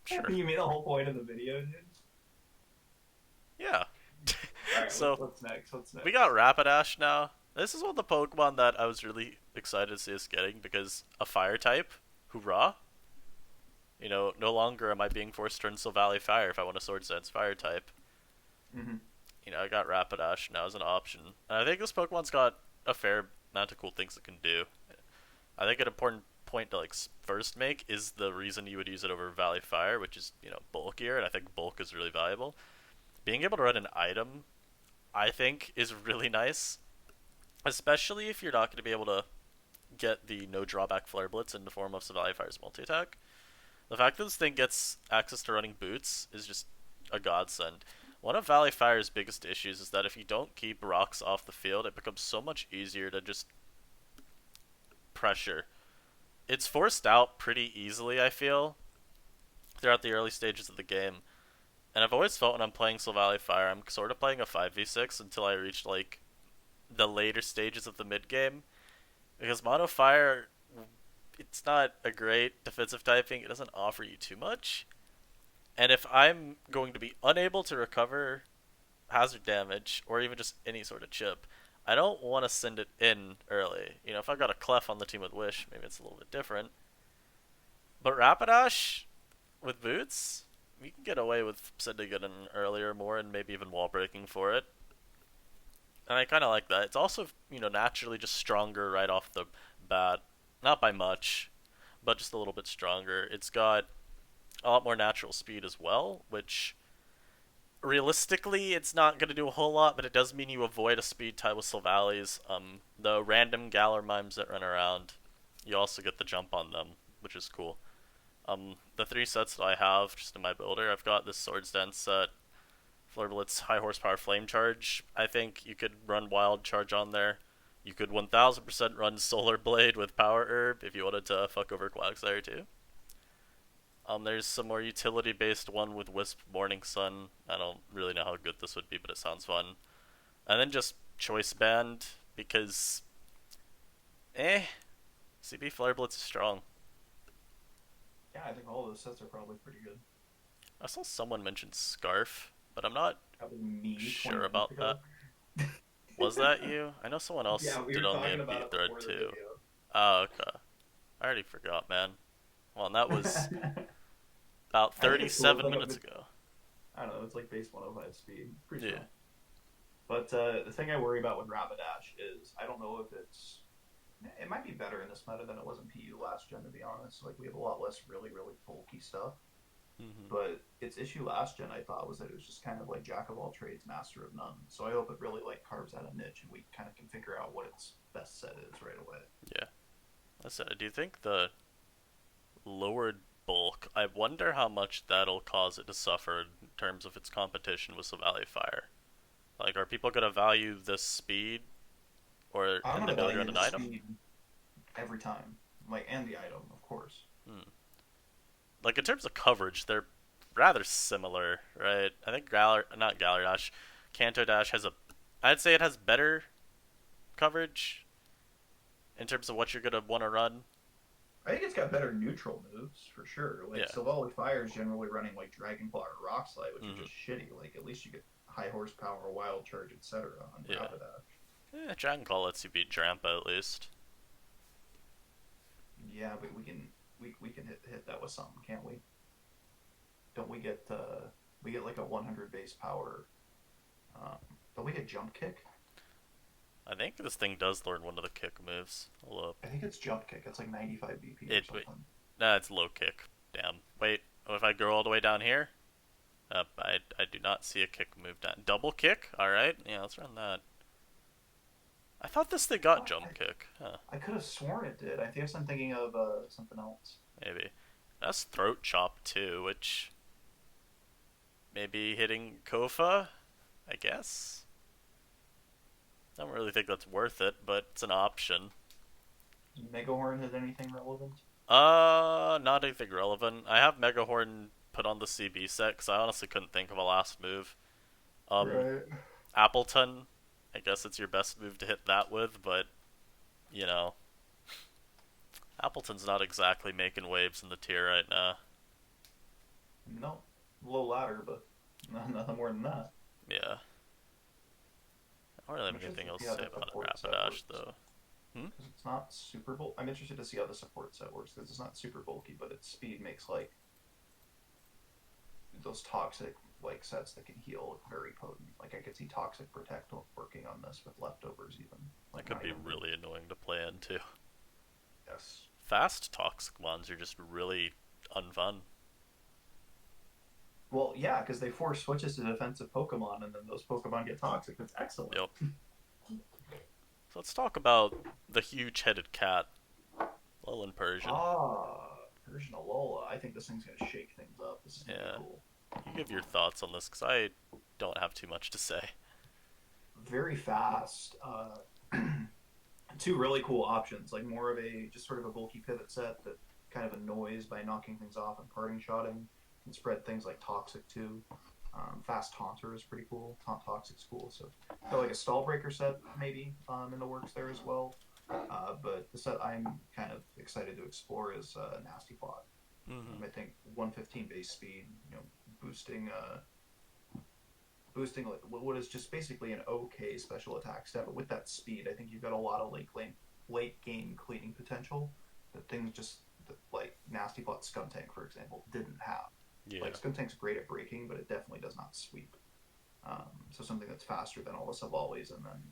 Sure. You made the whole point of the video, dude. Yeah. All right, So what's next? What's we got next? Rapidash now. This is one of the Pokemon that I was really excited to see us getting because a fire type, hoorah! No longer am I being forced to turn Silvally Fire if I want a Swords Dance Fire type. Hmm. I got Rapidash now as an option. And I think this Pokemon's got a fair amount of cool things it can do. I think an important point to first make is the reason you would use it over Valley Fire, which is bulkier, and I think bulk is really valuable. Being able to run an item, I think, is really nice, especially if you're not going to be able to get the no drawback Flare Blitz in the form of Valley Fire's multi attack. The fact that this thing gets access to running boots is just a godsend. One of Valley Fire's biggest issues is that if you don't keep rocks off the field, it becomes so much easier to just pressure. It's forced out pretty easily, I feel, throughout the early stages of the game. And I've always felt when I'm playing Valley Fire, I'm sort of playing a 5v6 until I reach the later stages of the mid game. Because Mono Fire, it's not a great defensive typing, it doesn't offer you too much. And if I'm going to be unable to recover hazard damage, or even just any sort of chip, I don't want to send it in early. If I've got a Clef on the team with Wish, maybe it's a little bit different. But Rapidash with Boots, we can get away with sending it in earlier more and maybe even wall breaking for it. And I kind of like that. It's also, naturally just stronger right off the bat. Not by much, but just a little bit stronger. It's got a lot more natural speed as well, which realistically it's not going to do a whole lot, but it does mean you avoid a speed tie with Silvallies. The random Galar mimes that run around, you also get the jump on them, which is cool. The three sets that I have just in my builder, I've got this Swords Dance set, Flare Blitz, High Horsepower Flame Charge. I think you could run Wild Charge on there. You could 1000% run Solar Blade with Power Herb if you wanted to fuck over Quagsire too. There's some more utility-based one with Wisp Morning Sun. I don't really know how good this would be, but it sounds fun. And then just Choice Band, because, CB Flare Blitz is strong. Yeah, I think all those sets are probably pretty good. I saw someone mention Scarf, but I'm not Probably me 20 sure minutes about that. ago. Was that you? I know someone else Yeah, we did were on the talking about MP it thread before the too. Oh, okay. I already forgot, man. Well, and that was video. about I think it's cool. It's 37 like minutes ago. I don't know. It's like base 105 speed. Pretty Yeah. strong. But the thing I worry about with Rapidash is I don't know if it's. It might be better in this meta than it was in PU last gen, to be honest. Like, we have a lot less really, really bulky stuff. Mm-hmm. But its issue last gen, I thought, was that it was just kind of like jack of all trades, master of none. So I hope it really carves out a niche and we kind of can figure out what its best set is right away. Yeah. Listen, do you think the lowered bulk, I wonder how much that'll cause it to suffer in terms of its competition with Valley Fire? Like, are people going to value the speed or I'm and the gonna ability to value run an the item? speed every time, and the item, of course. Hmm. Like, in terms of coverage, they're rather similar, right? I think not Galar Dash, Kanto Dash has I'd say it has better coverage in terms of what you're gonna want to run. I think it's got better neutral moves for sure. Like Yeah. Silvally Fire is generally running like Dragon Claw or Rock Slide, which are Mm-hmm. just shitty. Like at least you get high horsepower, wild charge, etc. on Yeah. Rapidash. Dragon Claw lets you beat Drampa at least. Yeah, but we can hit that with something, can't we? Don't we get like a 100 base power? Um, don't we get jump kick? I think this thing does learn one of the kick moves. Hold up. I think it's jump kick. It's like 95 BP or It wait, something. nah, it's low kick. Damn. Wait, if I go all the way down here? I do not see a kick move down. Double kick? Alright, yeah, let's run that. I thought this thing got Oh, jump kick. Huh, I could have sworn it did. I guess I'm thinking of something else. maybe. That's throat chop too, which maybe hitting Kofa, I guess. I don't really think that's worth it, but it's an option. Megahorn has anything relevant? Not anything relevant. I have Megahorn put on the CB set because I honestly couldn't think of a last move. Um, Right. Appleton, I guess it's your best move to hit that with, but you know, Appleton's not exactly making waves in the tier right now. No, low ladder, but nothing more than that. Yeah. I don't really I'm have interested anything to see else how to say the about support set Rapidash, works though. Hmm? because it's not super bulky. I'm interested to see how the support set works because it's not super bulky, but its speed makes like those toxic like sets that can heal look very potent. Like I could see Toxic Protect working on this with leftovers even. That Like could not be even weak. really annoying to play into. Yes. Fast toxic ones are just really unfun. Well, yeah, because they force switches to defensive Pokemon, and then those Pokemon get toxic. That's excellent. Yep. So let's talk about the huge headed cat, Lowland Persian. Ah, Persian Alola. I think this thing's gonna shake things up. This is gonna be Yeah. cool. You give your thoughts on this, because I don't have too much to say. Very fast. Two really cool options, like more of a just sort of a bulky pivot set that kind of annoys by knocking things off and parting shotting, and spread things like Toxic too. Fast Taunter is pretty cool. Taunt Toxic's cool. So got like a Stall Breaker set maybe in the works there as well. But the set I'm kind of excited to explore is Nasty Plot. Mm-hmm. I think 115 base speed, boosting boosting like what is just basically an okay special attack step, but with that speed, I think you've got a lot of late game cleaning potential that things just like Nasty Plot Skuntank, for example, didn't have. Like Yeah. Skuntank's great at breaking, but it definitely does not sweep. So something that's faster than all the Savallis and then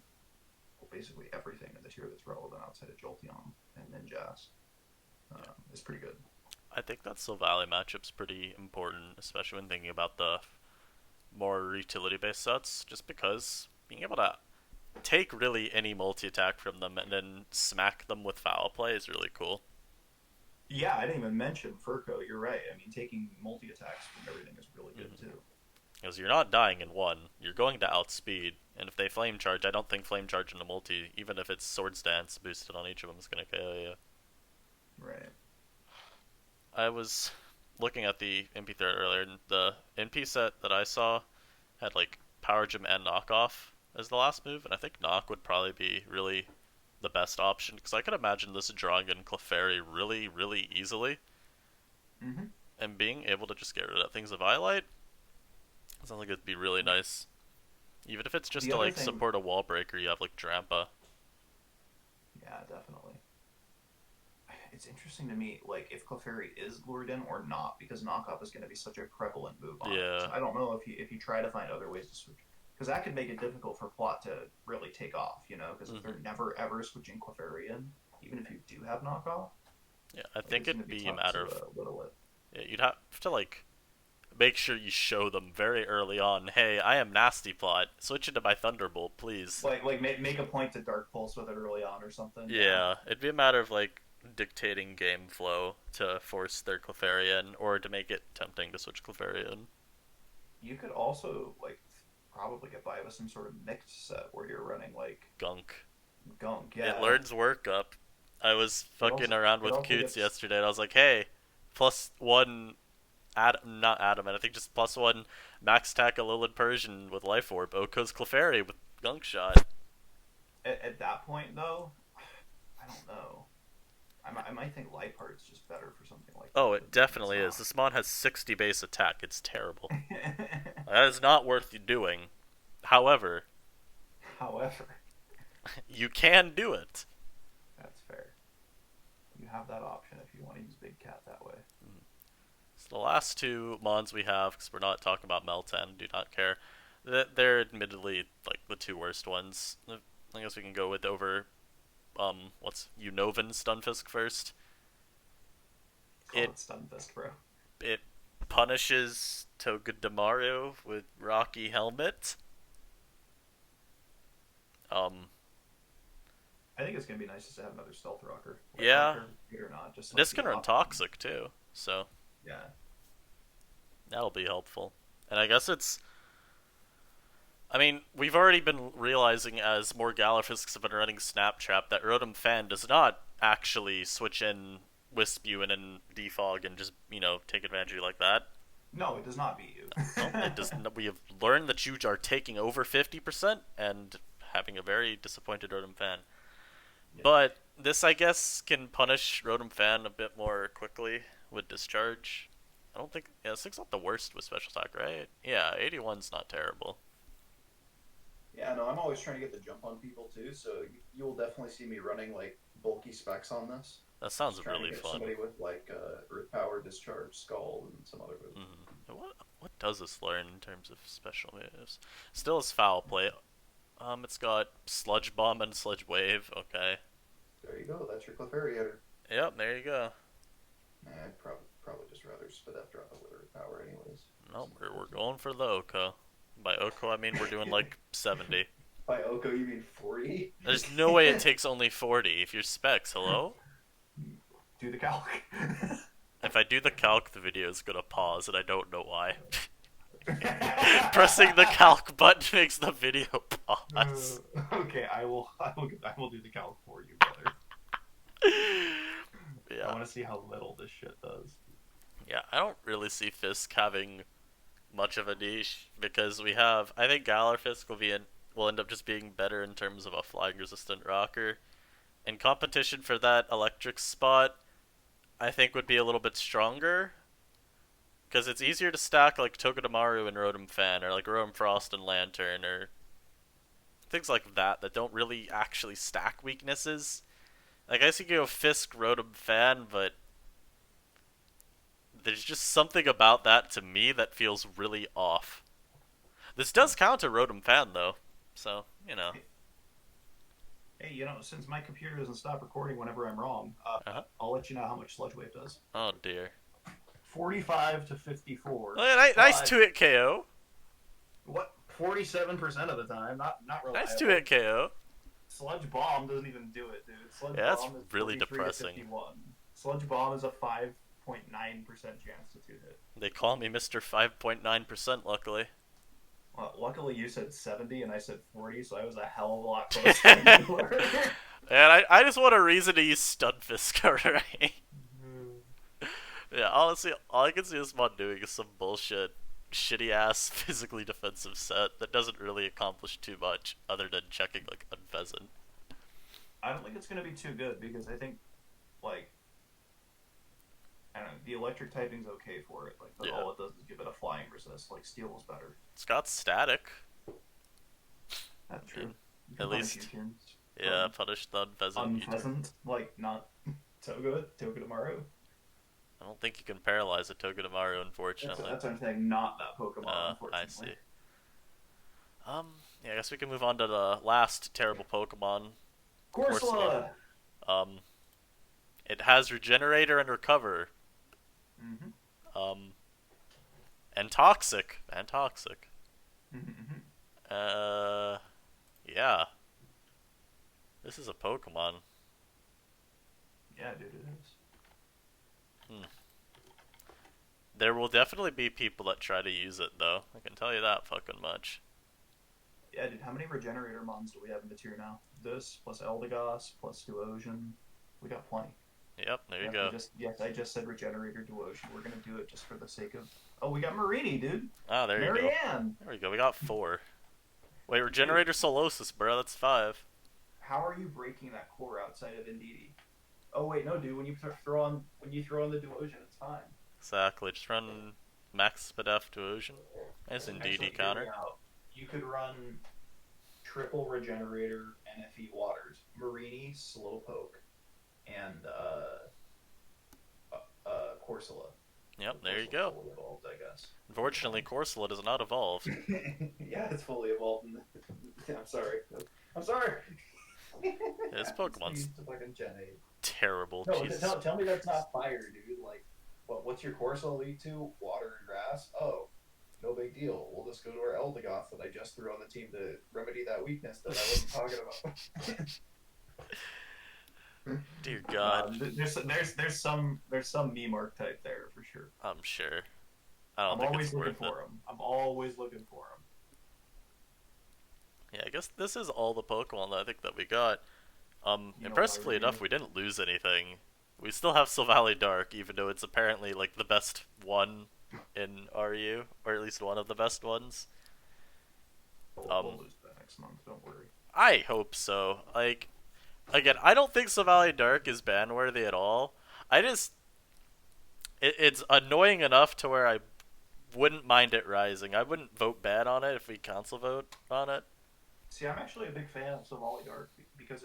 basically everything in the tier that's relevant outside of Jolteon and Ninjas Yeah. is pretty good. I think that Silvally matchup's pretty important, especially when thinking about the more utility based sets, just because being able to take really any multi attack from them and then smack them with foul play is really cool. Yeah, I didn't even mention Furco. You're right. I mean, taking multi attacks from everything is really good Mm-hmm. too. Because you're not dying in one, you're going to outspeed, and if they flame charge, I don't think flame charge in a multi, even if it's Swords Dance boosted on each of them, is going to KO you. Right. I was looking at the MP thread earlier, and the NP set that I saw had like Power Gem and Knockoff as the last move, and I think Knock would probably be really the best option because I could imagine this drawing in Clefairy really, really easily, Mm-hmm. and being able to just get rid of things of Violite sounds like it'd be really nice. Even if it's just The to other like thing, support a wall breaker, you have like Drampa. yeah, definitely. It's interesting to me, like if Clefairy is lured in or not, because knockoff is going to be such a prevalent move on it. Yeah. So I don't know if you try to find other ways to switch, because that could make it difficult for plot to really take off. Because if Hmm. they're never ever switching Clefairy in, even if you do have knockoff, Yeah, I like think it's going it'd to be be a tough matter to of whittle it. yeah, you'd have to like make sure you show them very early on. Hey, I am Nasty Plot. Switch into my Thunderbolt, please. Like make a point to Dark Pulse with it early on or something. Yeah, Yeah, it'd be a matter of like dictating game flow to force their Clefairy or to make it tempting to switch Clefairy. you could also like probably get by with some sort of mixed set where you're running like Gunk. Gunk. It Yeah, learns work up. I was it fucking also around it with also Coots gets yesterday and I was like, hey, +1 not Adamant, I think just +1 max attack a Lilith Persian with Life Orb, Oko's Clefairy with Gunk Shot. at that point though. I don't know. I might think Liepard's just better for something like Oh, that, it but maybe it's definitely is. not. This mod has 60 base attack. It's terrible. That is not worth you doing. However, However, you can do it. that's fair. You have that option if you want to use Big Cat that way. So the last two mods we have, because we're not talking about Meltan, do not care. They're admittedly like the two worst ones. I guess we can go with over what's Unovan Stunfisk first. Call It it Stunfist, bro. it punishes Togedemaru with Rocky Helmet. Um, I think it's gonna be nice just to have another Stealth Rocker. Like I don't yeah, care if it's good or not, just like this the can run option. Toxic too, so Yeah. that'll be helpful. And I guess it's. I mean, we've already been realizing as more Galifisks have been running Snaptrap that Rotom Fan does not actually switch in Wisp and then defog and just, take advantage of you like that. No, it does not beat you. No, it does. We have learned that you are taking over 50% and having a very disappointed Rotom Fan. Yeah. But this, I guess, can punish Rotom Fan a bit more quickly with Discharge. I don't think. Yeah, 6 not the worst with special attack, right? Yeah, 81's not terrible. Yeah, no, I'm always trying to get the jump on people too, so you will definitely see me running like bulky specs on this. That sounds Just trying to really get fun. somebody with like Earth Power, Discharge, Scald, and some other moves. What does this learn in terms of special moves? Still has foul play. It's got sludge bomb and sludge wave. Okay. There you go. That's your Clefairy. Yep, there you go. I'd probably just rather Spadef drop it with Earth Power anyways. No, we're going for the Oko. By Oko, I mean we're doing like 70. By Oko, you mean 40? There's no way it takes only 40 if you're specs. Hello? Do the calc. If I do the calc, the video is gonna pause, and I don't know why. Pressing the calc button makes the video pause. Okay, I will do the calc for you, brother. Yeah. I want to see how little this shit does. Yeah, I don't really see Fisk having much of a niche because we have. I think Galar Fisk will end up just being better in terms of a flying resistant rocker. And competition for that electric spot, I think would be a little bit stronger. Because it's easier to stack like Togedemaru and Rotom Fan, or like Rotom Frost and Lantern, or things like that don't really actually stack weaknesses. Like, I guess you could go Fisk, Rotom Fan, but there's just something about that to me that feels really off. This does count a Rotom Fan, though, so, you know. Hey, since my computer doesn't stop recording whenever I'm wrong, I'll let you know how much Sludge Wave does. Oh, dear. 45 to 54. Oh, nice 2-hit KO. What? 47% of the time. Not reliable. Nice 2-hit KO. Sludge Bomb doesn't even do it, dude. Sludge Yeah, that's Bomb is really 43 to depressing. 51. Sludge Bomb is a 5.9% chance to 2-hit. They call me Mr. 5.9%, luckily. Well, luckily you said 70 and I said 40, so I was a hell of a lot closer than you were. And I just want a reason to use Stunfisk already. Yeah, honestly, all I can see this mod doing is some bullshit, shitty-ass, physically defensive set that doesn't really accomplish too much other than checking, like, Unpheasant. I don't think it's going to be too good because I think, like, I don't know, the electric typing's okay for it. Like, but all it does is give it a flying resist. Like, Steel is better. It's got static. That's true. At least, yeah, punish the Unpheasant. Unpheasant, like, not Togedemaru. I don't think you can paralyze a Togedemaru, unfortunately. That's what I'm saying, not that Pokemon, unfortunately. I see. Yeah, I guess we can move on to the last terrible Pokemon. Corsola! It has Regenerator and Recover. Mm-hmm. And Toxic. Mm-hmm. Yeah. This is a Pokemon. Yeah, dude, it is. There will definitely be people that try to use it, though. I can tell you that fucking much. Yeah, dude, how many Regenerator mons do we have in the tier now? This, plus Eldegoss, plus Duosion. We got plenty. Yep, there you go. I just said Regenerator Duosion. We're gonna do it just for the sake of... Oh, we got Marini, dude! Ah, there you go. Marianne! There we go, we got 4. Wait, Regenerator Solosis, bro, that's 5. How are you breaking that core outside of Indeedee? Oh wait, no, dude. When you throw on the Duosion, it's fine. Exactly. Just run Max Spadef Duosion. Nice Indeedee counter. You could run triple Regenerator, NFE Waters, Marini, Slowpoke, and Corsola. Yep, there you go. Fully evolved, I guess. Unfortunately, Corsola does not evolve. Yeah, it's fully evolved. I'm sorry. This Pokemon's Gen 8. terrible. No, Jesus. tell me that's not fire, dude. Like, what's your Corsola lead to? Water and grass? Oh, no big deal. We'll just go to our Eldegoss that I just threw on the team to remedy that weakness that I wasn't talking about. Dear God. There's some meme archetype there for sure. I'm sure. I don't I'm think always it's looking worth for it. him. I'm always looking for him. Yeah, I guess this is all the Pokemon that I think that we got. know, Impressively enough, we didn't lose anything. We still have Silvally Dark, even though it's apparently like the best one in RU, or at least one of the best ones. We'll lose that next month. Don't worry. I hope so. Like, again, I don't think Silvally Dark is ban worthy at all. it's annoying enough to where I wouldn't mind it rising. I wouldn't vote bad on it if we council vote on it. See, I'm actually a big fan of Savali Dark because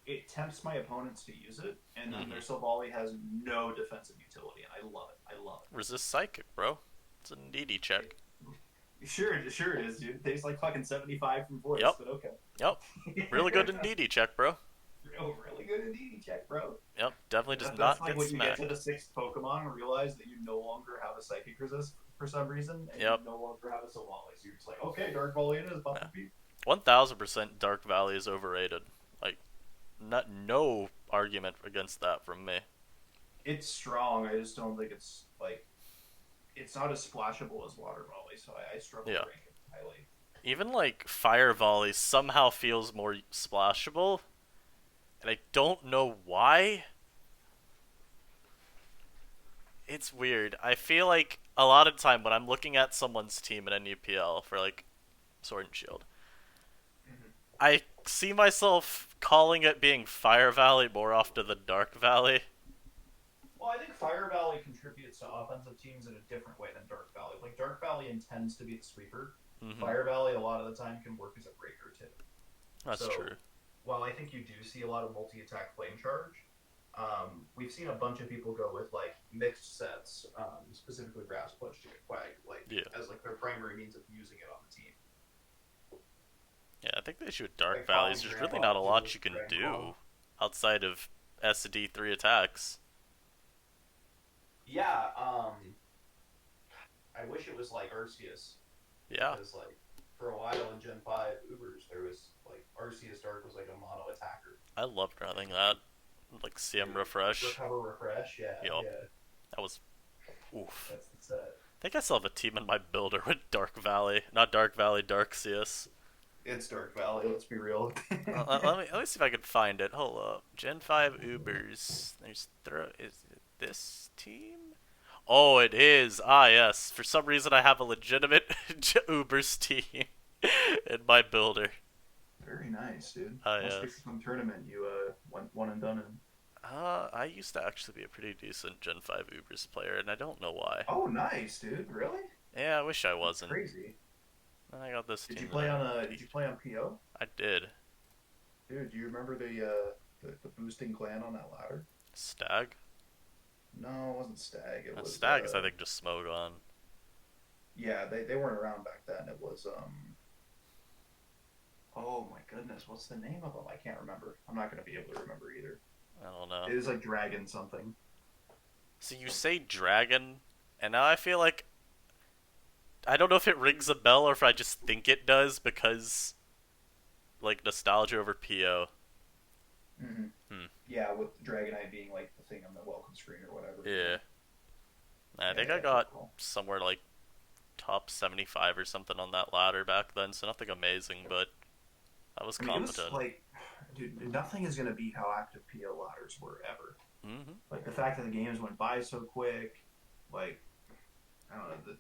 it tempts my opponents to use it, and then their Mm-hmm. Savali has no defensive utility, and I love it. I love Resist psychic, bro. It's a needy check. it. Sure it is, dude. It takes like fucking 75 from voice, Yep. but okay. Yep. Really good in DD check, bro. Really good indeed, check, bro. Yep. Definitely does That's not like get when you get to smacked. the sixth Pokemon and realize that you no longer have a Psychic Resist for some reason, and you Yep. no longer have a Savali. So you're just like, okay, Dark Volley it is, Yeah. buffing people. 1000% Dark Valley is overrated. Like, no argument against that from me. It's strong. I just don't think it's like it's not as splashable as Water Volley, so I struggle to Yeah. rank it highly. Even like Fire Volley somehow feels more splashable, and I don't know why. It's weird. I feel like a lot of time when I'm looking at someone's team in NUPL for like Sword and Shield, Mm-hmm. I see myself calling it being Fire Valley more often than Dark Valley. Well, I think Fire Valley contributes to offensive teams in a different way than Dark Valley. Like Dark Valley intends to be the sweeper. Mm-hmm. Fire Valley a lot of the time can work as a breaker too. That's So true. while I think you do see a lot of multi-attack flame charge, we've seen a bunch of people go with like mixed sets, specifically Grass Punch to get Quag, like Yeah. as like their primary means of using it on the team. Yeah, I think the issue with Dark Like Valley is following there's really Grandpa not a to lot you can Dragon do Claw. outside of SD3 attacks. Yeah, I wish it was like Arceus Yeah, because like for a while in Gen 5 Ubers there was like Arceus Dark was like a mono attacker. I loved running that. Like CM refresh. Recover refresh, yeah, Yup, yeah, that was oof. that's the set. I think I still have a team in my builder with Dark Valley, not Dark Valley, Dark CS. It's Dark Valley. Let's be real. Let me see if I can find it. Hold up. Gen 5 Ubers. There's is it this team? Oh, it is. Ah, yes. For some reason, I have a legitimate Ubers team in my builder. Very nice, dude. Ah, Must be yes. some tournament you went one and done in. I used to actually be a pretty decent Gen 5 Ubers player, and I don't know why. Oh, nice, dude. Really? Yeah, I wish I That's wasn't. crazy. Then I got this Did you team that play I on a? Did you hate. play on PO? I did. Dude, do you remember the boosting clan on that ladder? Stag? No, it wasn't Stag. It was Stag is, I think, just Smogon. yeah, they weren't around back then. It was oh my goodness, what's the name of them? I can't remember. I'm not gonna be able to remember either. I don't know. It is like Dragon something. So you say dragon, and now I feel like I don't know if it rings a bell or if I just think it does because like nostalgia over PO. Mm-hmm. Hmm. Yeah, with Dragonite being like the thing on the welcome screen or whatever. Yeah. I Yeah, think yeah, I I got recall. somewhere like top 75 or something on that ladder back then, so nothing amazing, but I was I mean, it was competent. like, dude, nothing is gonna beat how active PO ladders were ever. Hmm. Like the fact that the games went by so quick, like I don't know,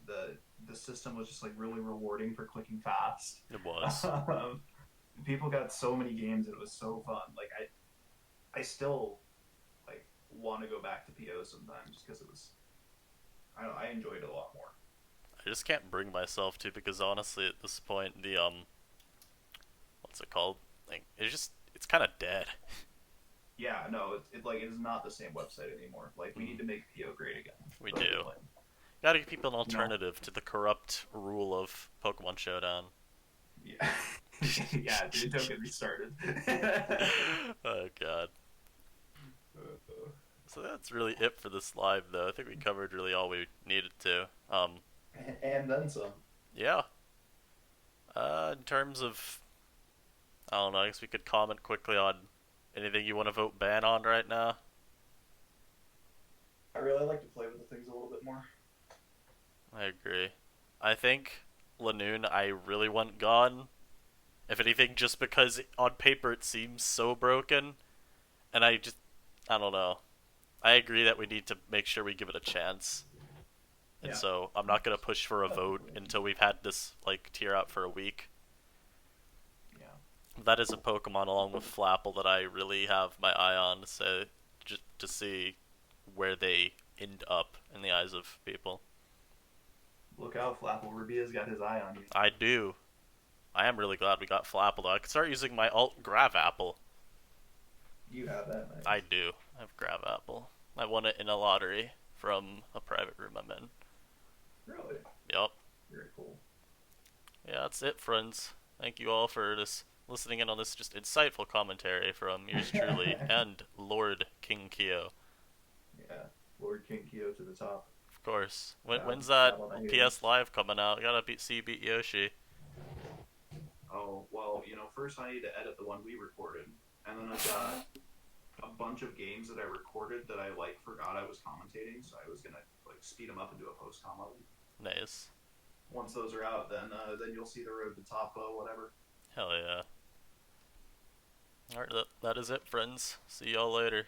the system was just like really rewarding for clicking fast. It was. Um, People got so many games, it was so fun. Like I still like want to go back to PO sometimes just because it was. I don't know, I enjoyed it a lot more. I just can't bring myself to because honestly at this point the what's it called? Like it's kind of dead. Yeah, no, it like it is not the same website anymore. Like we Mm, need to make PO great again. we But do. like, Gotta give people an you know, alternative to the corrupt rule of Pokemon Showdown. yeah, yeah, dude, don't get me started. Oh god. So that's really it for this live though. I think we covered really all we needed to. And then some. Yeah. In terms of I don't know, I guess we could comment quickly on anything you want to vote ban on right now. I really like to play with the things a little bit more. I agree. I think Linoone I really want gone. If anything, just because on paper it seems so broken, and I don't know. I agree that we need to make sure we give it a chance. And Yeah. so I'm not gonna push for a vote until we've had this like tier out for a week. Yeah. That is a Pokemon along with Flapple that I really have my eye on to say, just to see where they end up in the eyes of people. Look out, Flapple Rubia's got his eye on you. I do. I am really glad we got Flapple though. I could start using my alt Grav Apple. You have that, I nice. do. I have Grav Apple. I won it in a lottery from a private room I'm in. Really? Yup. Very cool. Yeah, that's it, friends. Thank you all for this listening in on this just insightful commentary from yours truly and Lord King Kiyo. Yeah, Lord King Kiyo to the top. Of course. Proud, When's that proud on the PS haters. Live coming out? Gotta see beat Yoshi. Oh, well, first I need to edit the one we recorded. And then I've got a bunch of games that I recorded that I, forgot I was commentating, so I was gonna, speed them up and do a post-com of them. Nice. Once those are out, then you'll see the road to top, whatever. Hell yeah. Alright, that is it, friends. See y'all later.